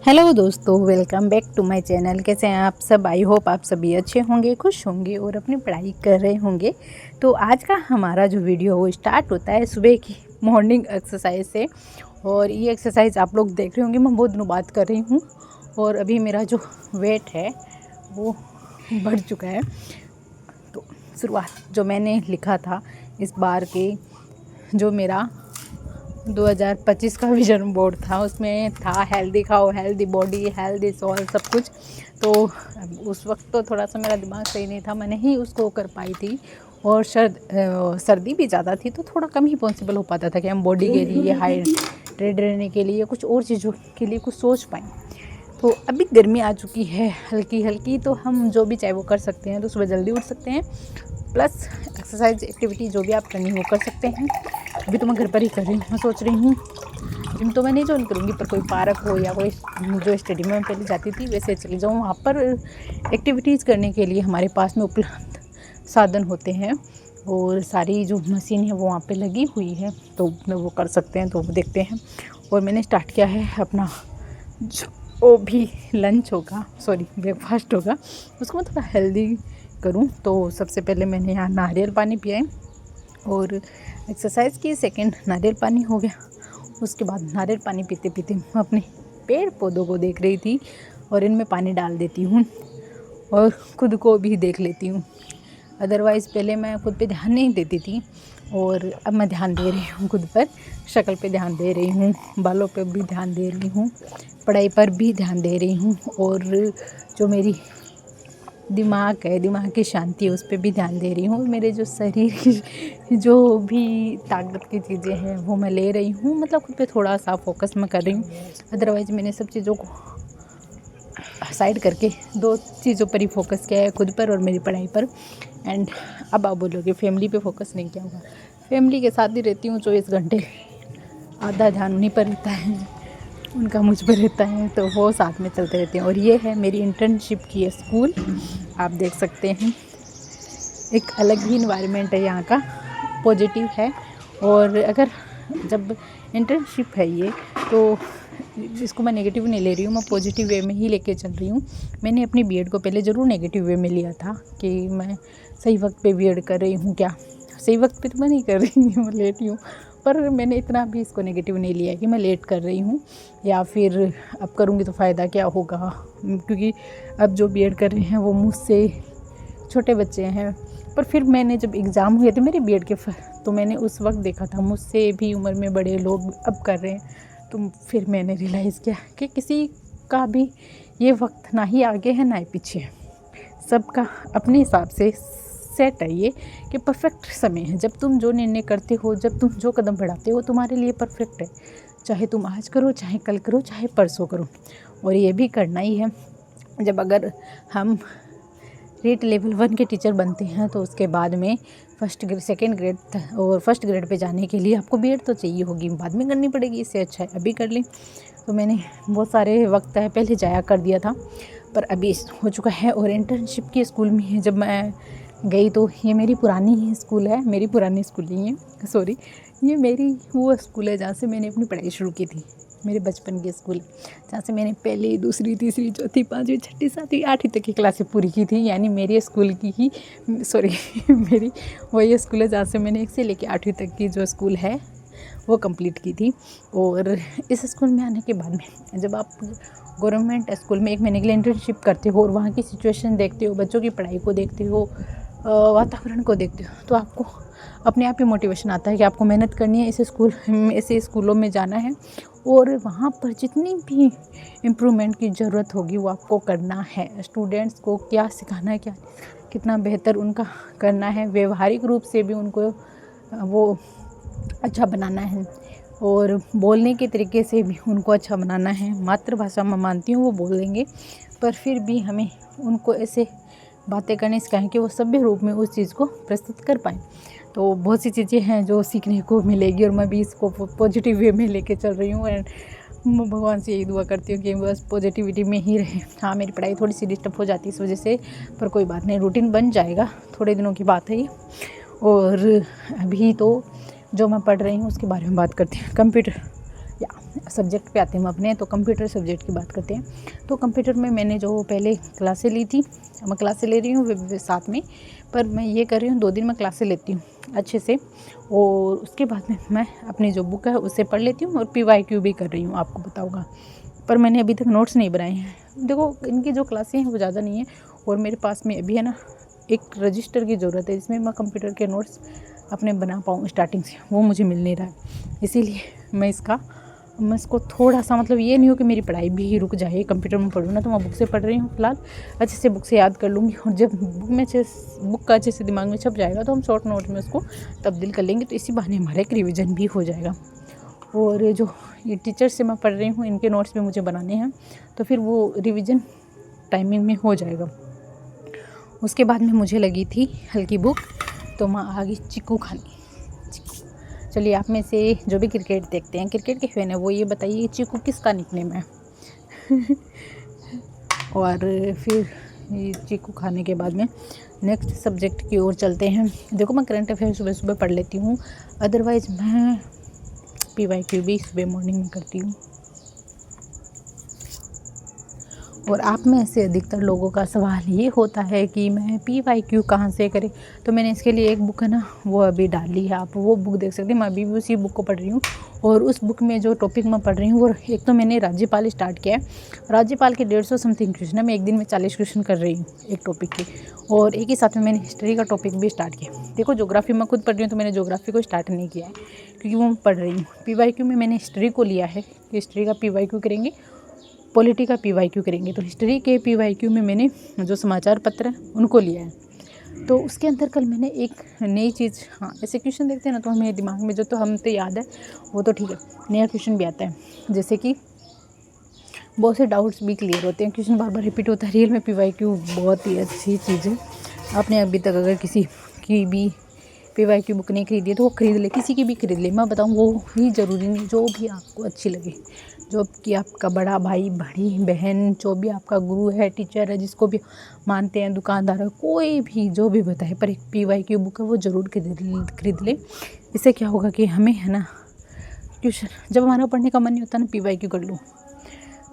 Hello दोस्तों, welcome back to my channel. कैसे हैं आप सब? आई होप आप सभी अच्छे होंगे, खुश होंगे और अपनी पढ़ाई कर रहे होंगे। तो आज का हमारा जो वीडियो वो स्टार्ट होता है सुबह की मॉर्निंग एक्सरसाइज से। और ये एक्सरसाइज आप लोग देख रहे होंगे, मैं बहुत दिनों बात कर रही हूँ और अभी मेरा जो वेट है वो बढ़ चुका है। तो शुरुआत जो मैंने लिखा था इस बार के, जो मेरा 2025 का विजन बोर्ड था, उसमें था हेल्दी खाओ, हेल्दी बॉडी, हेल्दी सोल, सब कुछ। तो उस वक्त तो थोड़ा सा मेरा दिमाग सही नहीं था, मैं नहीं उसको कर पाई थी। और सर्दी भी ज़्यादा थी तो थोड़ा कम ही पॉसिबल हो पाता था कि हम बॉडी के लिए, हाइड्रेट रहने के लिए, कुछ और चीज़ों के लिए कुछ सोच पाएँ। तो अभी गर्मी आ चुकी है हल्की हल्की, तो हम जो भी चाहे वो कर सकते हैं। तो सुबह जल्दी उठ सकते हैं, प्लस एक्सरसाइज एक्टिविटी जो भी आप करनी हो कर सकते हैं। अभी तो मैं घर पर ही कर रही हूँ। मैं सोच रही हूँ जिम तो मैं नहीं ज्वाइन करूँगी, पर कोई पार्क हो या कोई जो स्टेडियम में पहले जाती थी वैसे चली जाऊँ। वहाँ पर एक्टिविटीज़ करने के लिए हमारे पास में उपलब्ध साधन होते हैं और सारी जो मशीन है वो वहाँ पे लगी हुई है, तो वो कर सकते हैं। तो वो देखते हैं। और मैंने स्टार्ट किया है अपना जो भी लंच होगा, सॉरी ब्रेकफास्ट होगा, उसको मैं थोड़ा हेल्दी करूं। तो सबसे पहले मैंने यहाँ नारियल पानी पिया है और एक्सरसाइज की। सेकंड नारियल पानी हो गया। उसके बाद नारियल पानी पीते पीते मैं अपने पेड़ पौधों को देख रही थी और इनमें पानी डाल देती हूँ और खुद को भी देख लेती हूँ। अदरवाइज़ पहले मैं खुद पे ध्यान नहीं देती थी और अब मैं ध्यान दे रही हूँ खुद पर। शक्ल पे ध्यान दे रही हूँ, बालों पे भी ध्यान दे रही हूँ, पढ़ाई पर भी ध्यान दे रही हूँ और जो मेरी दिमाग है, दिमाग की शांति है, उस पर भी ध्यान दे रही हूँ। मेरे जो शरीर की जो भी ताकत की चीज़ें हैं वो मैं ले रही हूँ। मतलब खुद पे थोड़ा सा फोकस मैं कर रही हूँ। अदरवाइज़ मैंने सब चीज़ों को साइड करके दो चीज़ों पर ही फोकस किया है, खुद पर और मेरी पढ़ाई पर। एंड अब आप बोलोगे फैमिली पे फोकस नहीं किया होगा। फैमिली के साथ ही रहती हूँ 24 घंटे, आधा ध्यान उन्हीं पर रहता है, उनका मुझ पर रहता है, तो वो साथ में चलते रहते हैं। और ये है मेरी इंटर्नशिप की स्कूल, आप देख सकते हैं। एक अलग ही इन्वायरमेंट है यहाँ का, पॉजिटिव है। और अगर जब इंटर्नशिप है ये, तो इसको मैं नेगेटिव नहीं ले रही हूँ, मैं पॉजिटिव वे में ही लेके चल रही हूँ। मैंने अपनी बीएड को पहले ज़रूर नेगेटिव वे में लिया था कि मैं सही वक्त पे बीएड कर रही हूँ क्या। सही वक्त पे तो मैं नहीं कर रही हूँ, मैं लेट हूँ। पर मैंने इतना भी इसको नेगेटिव नहीं लिया कि मैं लेट कर रही हूँ या फिर अब करूँगी तो फ़ायदा क्या होगा, क्योंकि अब जो बीएड कर रहे हैं वो मुझसे छोटे बच्चे हैं। पर फिर मैंने जब एग्ज़ाम हुए थे मेरे बीएड के, तो मैंने उस वक्त देखा था मुझसे भी उम्र में बड़े लोग अब कर रहे हैं। तो फिर मैंने रियलाइज़ किया कि किसी का भी ये वक्त ना ही आगे है ना ही पीछे है, सबका अपने हिसाब से सेट है ये कि परफेक्ट समय है। जब तुम जो निर्णय करते हो, जब तुम जो कदम बढ़ाते हो, तुम्हारे लिए परफेक्ट है। चाहे तुम आज करो, चाहे कल करो, चाहे परसों करो, और ये भी करना ही है। जब अगर हम रीट लेवल 1 के टीचर बनते हैं तो उसके बाद में फर्स्ट ग्रेड, सेकेंड ग्रेड और फर्स्ट ग्रेड पे जाने के लिए आपको बीएड तो चाहिए होगी, बाद में करनी पड़ेगी। इससे अच्छा है अभी कर लें। तो मैंने बहुत सारे वक्त है पहले जाया कर दिया था, पर अभी हो चुका है। और इंटर्नशिप के स्कूल में है, जब मैं गई तो ये मेरी पुरानी ही स्कूल है, मेरी पुरानी स्कूल नहीं है, सॉरी, ये मेरी वो स्कूल है जहाँ से मैंने अपनी पढ़ाई शुरू की थी। मेरे बचपन के स्कूल जहाँ से मैंने पहली, दूसरी, तीसरी, चौथी, पाँचवीं, छठी, सातवीं, आठवीं तक की क्लासें पूरी की थी। यानी मेरे स्कूल की ही, सॉरी मेरी वही स्कूल है जहाँ से मैंने 1 से लेकर 8वीं तक की जो स्कूल है वो कंप्लीट की थी। और इस स्कूल में आने के बाद में जब आप गवर्नमेंट स्कूल में 1 महीने के लिए इंटर्नशिप करते हो और वहाँ की सिचुएशन देखते हो, बच्चों की पढ़ाई को देखते हो, वातावरण को देखते हो, तो आपको अपने आप ही मोटिवेशन आता है कि आपको मेहनत करनी है, ऐसे स्कूलों में जाना है और वहाँ पर जितनी भी इम्प्रूवमेंट की ज़रूरत होगी वो आपको करना है। स्टूडेंट्स को क्या सिखाना है, क्या कितना बेहतर उनका करना है, व्यवहारिक रूप से भी उनको वो अच्छा बनाना है और बोलने के तरीके से भी उनको अच्छा बनाना है। मातृभाषा मैं मानती हूँ वो बोल देंगे, पर फिर भी हमें उनको ऐसे बातें करने सिखाएं कि वो सभ्य रूप में उस चीज़ को प्रस्तुत कर पाएँ। तो बहुत सी चीज़ें हैं जो सीखने को मिलेगी और मैं भी इसको पॉजिटिव वे में लेके चल रही हूँ। एंड मैं भगवान से यही दुआ करती हूँ कि बस पॉजिटिविटी में ही रहे। हाँ, मेरी पढ़ाई थोड़ी सी डिस्टर्ब हो जाती है इस वजह से, पर कोई बात नहीं, रूटीन बन जाएगा, थोड़े दिनों की बात है ये। और अभी तो जो मैं पढ़ रही हूँ उसके बारे में बात करती हूँ, कंप्यूटर या सब्जेक्ट पे आते हैं हम अपने, तो कंप्यूटर सब्जेक्ट की बात करते हैं। तो कंप्यूटर में मैंने जो पहले क्लासें ली थी, मैं क्लासें ले रही हूँ साथ में, पर मैं ये कर रही हूँ 2 दिन मैं क्लासें लेती हूँ अच्छे से, और उसके बाद में मैं अपनी जो बुक है उससे पढ़ लेती हूँ और PYQ भी कर रही हूँ, आपको बताऊँगा। पर मैंने अभी तक नोट्स नहीं बनाए हैं। देखो इनकी जो क्लासें हैं वो ज़्यादा नहीं है, और मेरे पास में अभी है ना एक रजिस्टर की ज़रूरत है जिसमें मैं कंप्यूटर के नोट्स अपने बना पाऊँ स्टार्टिंग से, वो मुझे मिल नहीं रहा है। इसीलिए मैं इसको थोड़ा सा, मतलब ये नहीं हो कि मेरी पढ़ाई भी रुक जाए, कंप्यूटर में पढ़ूँ ना, तो मैं बुक से पढ़ रही हूँ फिलहाल, अच्छे से बुक से याद कर लूँगी, और जब बुक का अच्छे से दिमाग में छप जाएगा तो हम शॉर्ट नोट में उसको तब्दील कर लेंगे, तो इसी बहाने हमारा एक रिविज़न भी हो जाएगा। और जो ये टीचर से मैं पढ़ रही हूँ इनके नोट्स भी मुझे बनाने हैं, तो फिर वो रिविज़न टाइमिंग में हो जाएगा। उसके बाद में मुझे लगी थी हल्की भूख, तो मैं आ गई चीकू खाने। चलिए आप में से जो भी क्रिकेट देखते हैं, क्रिकेट के फैन है, वो ये बताइए चीकू किसका निकनेम है। और फिर ये चीकू खाने के बाद में नेक्स्ट सब्जेक्ट की ओर चलते हैं। देखो मैं करंट अफेयर सुबह सुबह पढ़ लेती हूँ, अदरवाइज़ मैं PYQ भी सुबह मॉर्निंग में करती हूँ। और आप में से अधिकतर लोगों का सवाल ये होता है कि मैं PYQ कहाँ से करें, तो मैंने इसके लिए एक बुक है ना वो अभी डाली है, आप वो बुक देख सकते हैं। मैं अभी भी उसी बुक को पढ़ रही हूँ, और उस बुक में जो टॉपिक मैं पढ़ रही हूँ वो एक तो मैंने राज्यपाल स्टार्ट किया है। राज्यपाल के 150 समथिंग क्वेश्चन है, मैं एक दिन में 40 क्वेश्चन कर रही हूँ एक टॉपिक के, और एक ही साथ में मैंने हिस्ट्री का टॉपिक भी स्टार्ट किया। देखो ज्योग्राफी मैं खुद पढ़ रही हूँ, तो मैंने ज्योग्राफी को स्टार्ट नहीं किया है क्योंकि वो मैं पढ़ रही हूँ। PYQ में मैंने हिस्ट्री को लिया है कि हिस्ट्री का PYQ करेंगे, पॉलिटी का PYQ करेंगे। तो हिस्ट्री के PYQ में मैंने जो समाचार पत्र हैं उनको लिया है। तो उसके अंदर कल मैंने एक नई चीज़, हाँ ऐसे क्वेश्चन देखते हैं ना तो हमें दिमाग में जो तो हम तो याद है वो तो ठीक है, नया क्वेश्चन भी आता है, जैसे कि बहुत से डाउट्स भी क्लियर होते हैं, क्वेश्चन बार बार रिपीट होता है। रियल में PYQ बहुत ही अच्छी चीज़ है। आपने अभी तक अगर किसी की भी PYQ बुक नहीं खरीदी है तो वो खरीद ले, किसी की भी खरीद ले। मैं बताऊँ वो ही ज़रूरी नहीं, जो भी आपको अच्छी लगे, जो कि आपका बड़ा भाई बड़ी बहन, जो भी आपका गुरु है, टीचर है, जिसको भी मानते हैं, दुकानदार है, कोई भी जो भी बताए, पर एक PYQ बुक है वो ज़रूर खरीद ले। इससे क्या होगा कि हमें है ना ट्यूशन, जब हमारा पढ़ने का मन नहीं होता ना PYQ कर लो।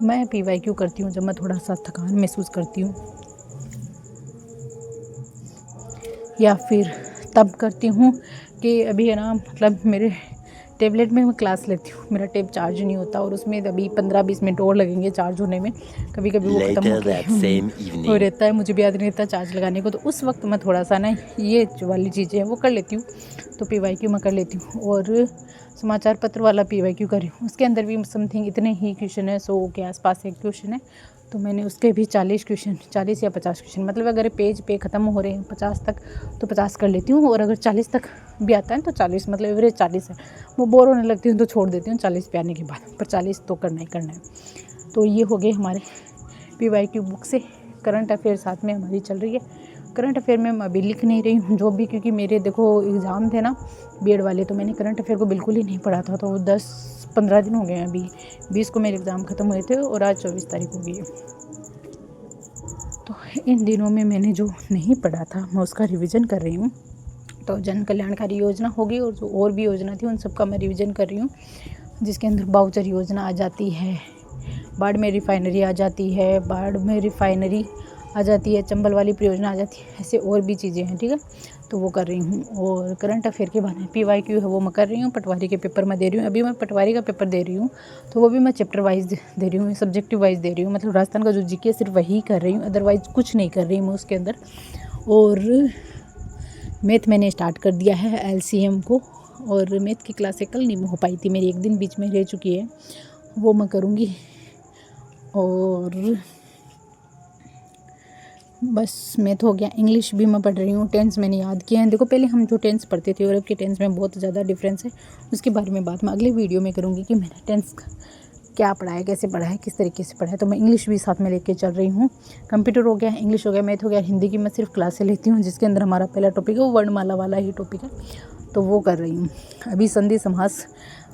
मैं PYQ करती हूँ जब मैं थोड़ा सा थकान महसूस करती हूँ, या फिर तब करती हूँ कि अभी है ना, मतलब मेरे टैबलेट में मैं क्लास लेती हूँ, मेरा टैब चार्ज नहीं होता, और उसमें अभी 15-20 मिनट और लगेंगे चार्ज होने में, कभी कभी वो ख़त्म हो रहता है, मुझे भी याद नहीं रहता चार्ज लगाने को। तो उस वक्त मैं थोड़ा सा ना ये जो वाली चीज़ें हैं वो कर लेती हूँ, तो PYQ मैं कर लेती हूँ। और समाचार पत्र वाला PYQ कर रही हूँ, उसके अंदर भी समथिंग इतने ही क्वेश्चन है, 100 के आसपास एक क्वेश्चन है, तो मैंने उसके भी 40 क्वेश्चन, 40 या 50 क्वेश्चन, मतलब अगर पेज पे ख़त्म हो रहे हैं 50 तक तो 50 कर लेती हूँ, और अगर 40 तक भी आता है तो 40, मतलब एवरेज 40 है। वो बोर होने लगती हूँ तो छोड़ देती हूँ 40 पे आने के बाद, पर 40 तो करना ही करना है। तो ये हो गए हमारे PYQ बुक से। करंट अफेयर साथ में हमारी चल रही है। करंट अफेयर में मैं अभी लिख नहीं रही हूँ जो भी, क्योंकि मेरे देखो एग्ज़ाम थे ना BED वाले, तो मैंने करंट अफेयर को बिल्कुल ही नहीं पढ़ा था। तो 10-15 दिन हो गए हैं, अभी 20 को मेरे एग्ज़ाम ख़त्म हुए थे और आज 24 तारीख हो गई है। तो इन दिनों में मैंने जो नहीं पढ़ा था मैं उसका रिवीजन कर रही हूँ। तो जन कल्याणकारी योजना होगी और जो और भी योजना थी उन सबका मैं रिवीजन कर रही हूँ, जिसके अंदर बाउचर योजना आ जाती है, बाढ़ में रिफाइनरी आ जाती है, चंबल वाली परियोजना आ जाती है, ऐसे और भी चीज़ें हैं, ठीक है। तो वो कर रही हूँ। और करंट अफेयर के बारे में PYQ है वो मैं कर रही हूँ। पटवारी के पेपर मैं दे रही हूँ, अभी मैं पटवारी का पेपर दे रही हूँ, तो वो भी मैं चैप्टर वाइज दे रही हूँ, सब्जेक्टिव वाइज दे रही हूँ, मतलब राजस्थान का जो GK सिर्फ वही कर रही हूँ, अदरवाइज़ कुछ नहीं कर रही हूँ मैं उसके अंदर। और मैथ मैंने स्टार्ट कर दिया है LCM को, और मैथ की क्लासें कल नहीं हो पाई थी मेरी, एक दिन बीच में रह चुकी है, वो मैं करूँगी। और बस मैथ हो गया। इंग्लिश भी मैं पढ़ रही हूँ, टेंस मैंने याद किए हैं। देखो पहले हम जो टेंस पढ़ते थे और अब के टेंस में बहुत ज़्यादा डिफरेंस है, उसके बारे में बात मैं अगले वीडियो में करूँगी कि मैंने टेंस क्या पढ़ा है, कैसे पढ़ा है, किस तरीके से पढ़ा है। तो मैं इंग्लिश भी साथ में लेके चल रही हूँ। कंप्यूटर हो गया, इंग्लिश हो गया, मैथ हो गया, हिंदी की मैं सिर्फ क्लासें लेती हूँ, जिसके अंदर हमारा पहला टॉपिक है वो वर्णमाला वाला ही टॉपिक है, तो वो कर रही हूँ। अभी संधि समास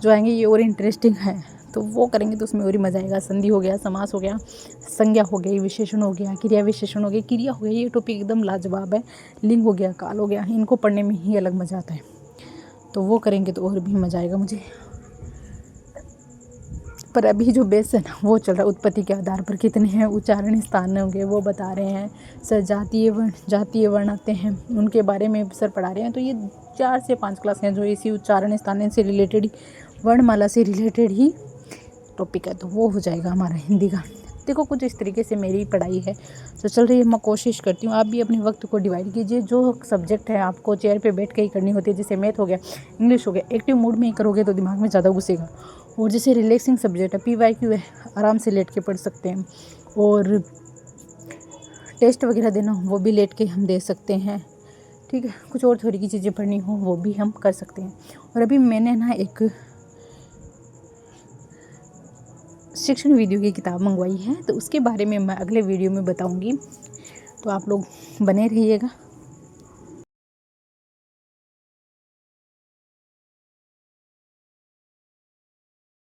जो आएंगे ये और इंटरेस्टिंग है, तो वो करेंगे तो उसमें और ही मज़ा आएगा। संधि हो गया, समास हो गया, संज्ञा हो गई, विशेषण हो गया, क्रिया विशेषण हो गया, क्रिया हो गया, ये टॉपिक एकदम लाजवाब है। लिंग हो गया, काल हो गया, इनको पढ़ने में ही अलग मज़ा आता है, तो वो करेंगे तो और भी मज़ा आएगा मुझे। पर अभी जो बेस है ना वो चल रहा है उत्पत्ति के आधार पर, कितने हैं उच्चारण स्थान होंगे वो बता रहे हैं। सर जातीय वर्ण आते हैं उनके बारे में सर पढ़ा रहे हैं। तो ये 4 से 5 क्लास हैं जो इसी उच्चारण स्थान से रिलेटेड ही, वर्णमाला से रिलेटेड ही टॉपिक है, तो वो हो जाएगा हमारा हिंदी का। देखो कुछ इस तरीके से मेरी पढ़ाई है तो चल रही है। मैं कोशिश करती हूँ, आप भी अपने वक्त को डिवाइड कीजिए। जो सब्जेक्ट है आपको चेयर पे बैठ के ही करनी होती है, जैसे मैथ हो गया, इंग्लिश हो गया, एक्टिव मूड में ही करोगे तो दिमाग में ज़्यादा घुसेगा। और जैसे रिलैक्सिंग सब्जेक्ट है, PYQ है, आराम से लेट के पढ़ सकते हैं। और टेस्ट वगैरह देना हो वो भी लेट के हम दे सकते हैं, ठीक है। कुछ और थोड़ी की चीज़ें पढ़नी हो वो भी हम कर सकते हैं। और अभी मैंने ना एक शिक्षण वीडियो की किताब मंगवाई है, तो उसके बारे में मैं अगले वीडियो में बताऊंगी, तो आप लोग बने रहिएगा।